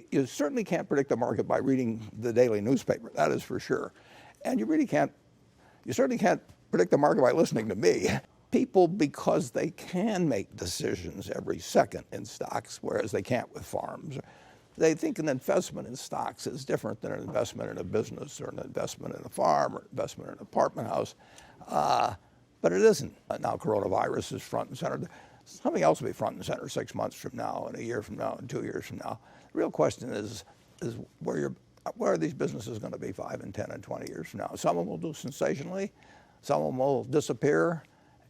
You certainly can't predict the market by reading the daily newspaper, that is for sure. And you certainly can't predict the market by listening to me. People, because they can make decisions every second in stocks, whereas they can't with farms, they think an investment in stocks is different than an investment in a business or an investment in a farm or investment in an apartment house. But it isn't. Now coronavirus is front and center. Something else will be front and center 6 months from now, and a year from now, and 2 years from now. The real question is where are these businesses going to be 5 and 10 and 20 years from now? Some of them will do sensationally, some of them will disappear,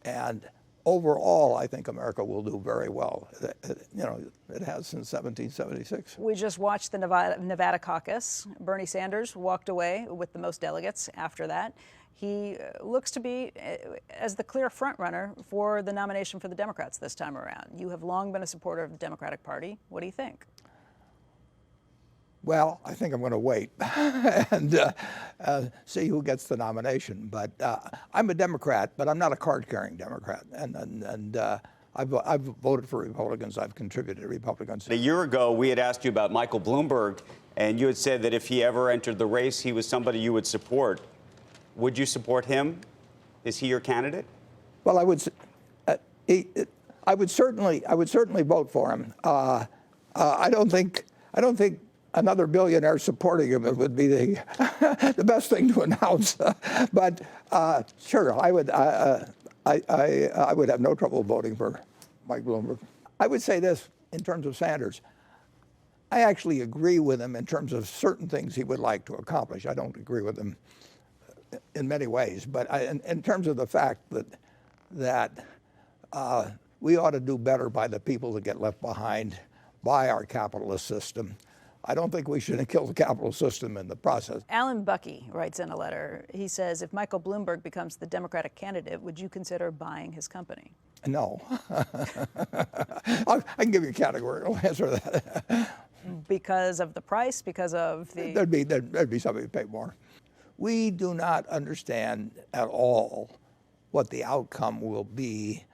and overall, I think America will do very well. It has since 1776. We just watched the Nevada caucus. Bernie Sanders walked away with the most delegates after that. He looks to be as the clear front-runner for the nomination for the Democrats this time around. You have long been a supporter of the Democratic Party. What do you think? Well, I think I'm going to wait and see who gets the nomination. But I'm a Democrat, but I'm not a card-carrying Democrat. And I've voted for Republicans. I've contributed to Republicans. A year ago, we had asked you about Michael Bloomberg, and you had said that if he ever entered the race, he was somebody you would support. Would you support him? Is he your candidate? Well, I would certainly vote for him. I don't think another billionaire supporting him would be the best thing to announce. But sure, I would have no trouble voting for Mike Bloomberg. I would say this in terms of Sanders. I actually agree with him in terms of certain things he would like to accomplish. I don't agree with him in many ways, but in terms of the fact that we ought to do better by the people that get left behind by our capitalist system. I don't think we should kill the capitalist system in the process. Alan Bucky writes in a letter. He says, if Michael Bloomberg becomes the Democratic candidate, would you consider buying his company? No. I can give you a categorical answer to that. Because of the price? Because of the... There'd be somebody who pay more. We do not understand at all what the outcome will be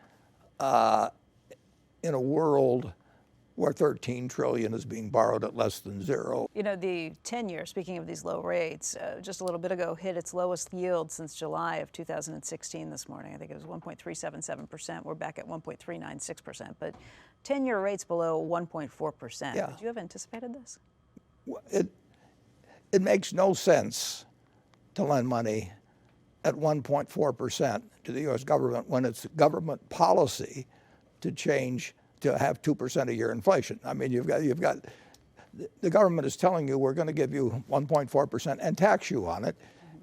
in a world where $13 trillion is being borrowed at less than zero. You know, the 10-year, speaking of these low rates, just a little bit ago hit its lowest yield since July of 2016 this morning. I think it was 1.377%. We're back at 1.396%. But 10-year rates below 1.4%. Yeah. Would you have anticipated this? It makes no sense to lend money at 1.4% to the U.S. government when it's government policy to have 2% a year inflation. I mean, you've got the government is telling you we're going to give you 1.4% and tax you on it,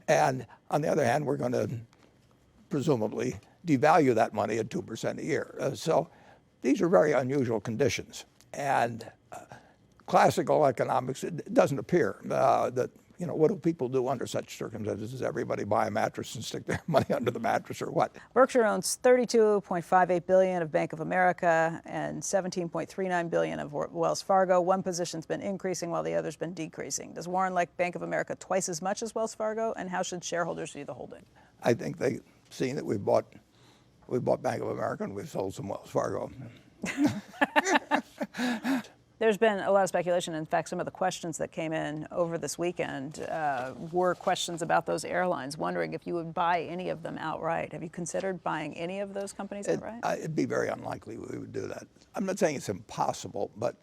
and on the other hand, we're going to presumably devalue that money at 2% a year. So these are very unusual conditions, and classical economics, it doesn't appear that. What do people do under such circumstances? Does everybody buy a mattress and stick their money under the mattress, or what? Berkshire owns $32.58 billion of Bank of America and $17.39 billion of Wells Fargo. One position's been increasing while the other's been decreasing. Does Warren like Bank of America twice as much as Wells Fargo? And how should shareholders view the holding? I think they've seen that we bought Bank of America and we've sold some Wells Fargo. There's been a lot of speculation. In fact, some of the questions that came in over this weekend were questions about those airlines, wondering if you would buy any of them outright. Have you considered buying any of those companies outright? It'd be very unlikely we would do that. I'm not saying it's impossible, but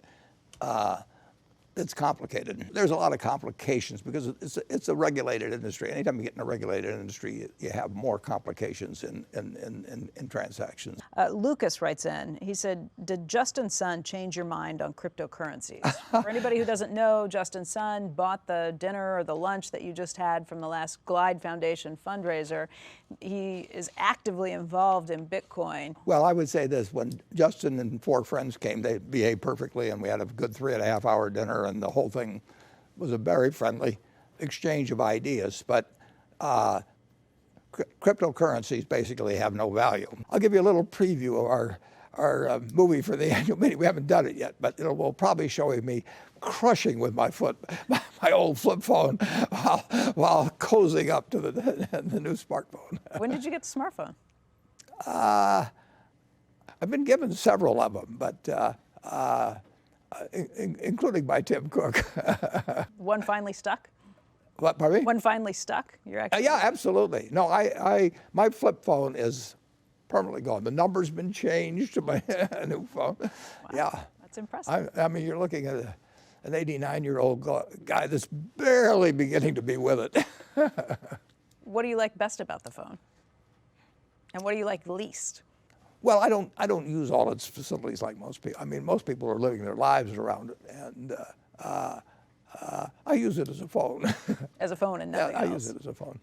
it's complicated. There's a lot of complications because it's a regulated industry. Anytime you get in a regulated industry, you have more complications in transactions. Lucas writes in, he said, did Justin Sun change your mind on cryptocurrencies? For anybody who doesn't know, Justin Sun bought the dinner or the lunch that you just had from the last Glide Foundation fundraiser. He is actively involved in Bitcoin. Well, I would say this, when Justin and 4 friends came, they behaved perfectly and we had a good 3.5-hour dinner. And the whole thing was a very friendly exchange of ideas. But cryptocurrencies basically have no value. I'll give you a little preview of our movie for the annual meeting. We haven't done it yet, but it will probably show me crushing with my foot my old flip phone while cozying up to the new smartphone. When did you get the smartphone? I've been given several of them, but including by Tim Cook. One finally stuck? What, pardon me? One finally stuck? You're actually Yeah, absolutely. No, my flip phone is permanently gone. The number's been changed to my new phone. Wow. Yeah. That's impressive. I mean, you're looking at an 89-year-old guy that's barely beginning to be with it. What do you like best about the phone? And what do you like least? Well, I don't use all its facilities like most people. I mean, most people are living their lives around it, and I use it as a phone. As a phone and nothing I else. use it as a phone.